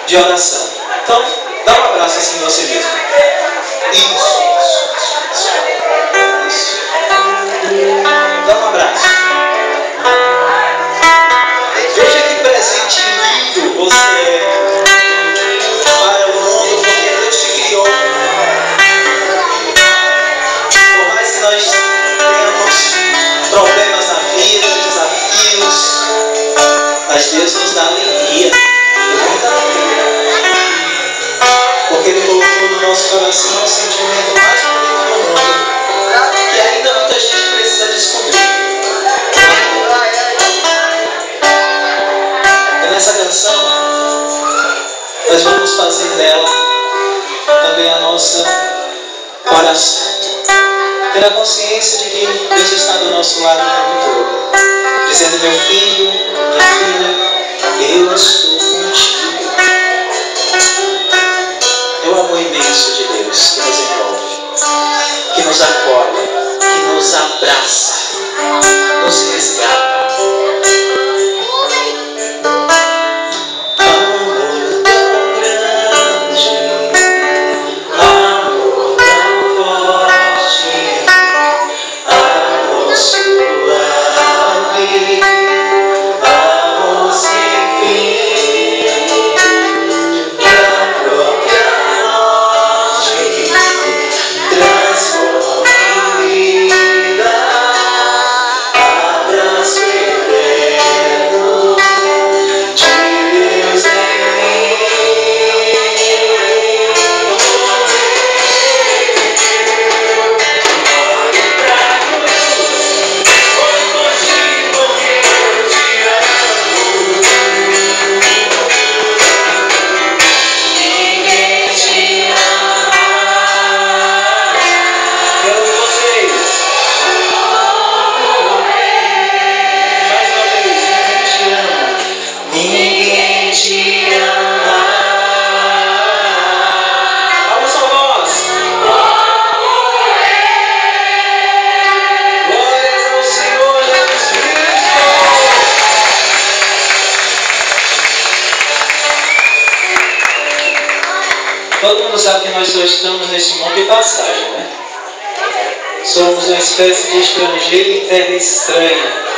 de oração. Então, dá um abraço assim em você mesmo. Isso. Dá um abraço. Veja que presente lindo você é para o mundo, porque Deus te criou. Por mais que nós tenhamos problemas na vida, desafios, mas Deus nos dá alegria, muita alegria, porque Ele colocou no nosso coração o sentimento mais bonito do mundo, que ainda muita gente precisa descobrir. E nessa canção nós vamos fazer dela também a nossa oração, ter a consciência de que Deus está do nosso lado o tempo todo, dizendo: meu filho, minha filha, eu estou contigo. É o amor imenso de Deus que nos envolve, que nos acolhe, que nos abraça, nos resgata. Todo mundo sabe que nós só estamos neste mundo de passagem, né? Somos uma espécie de estrangeiro em terra estranha.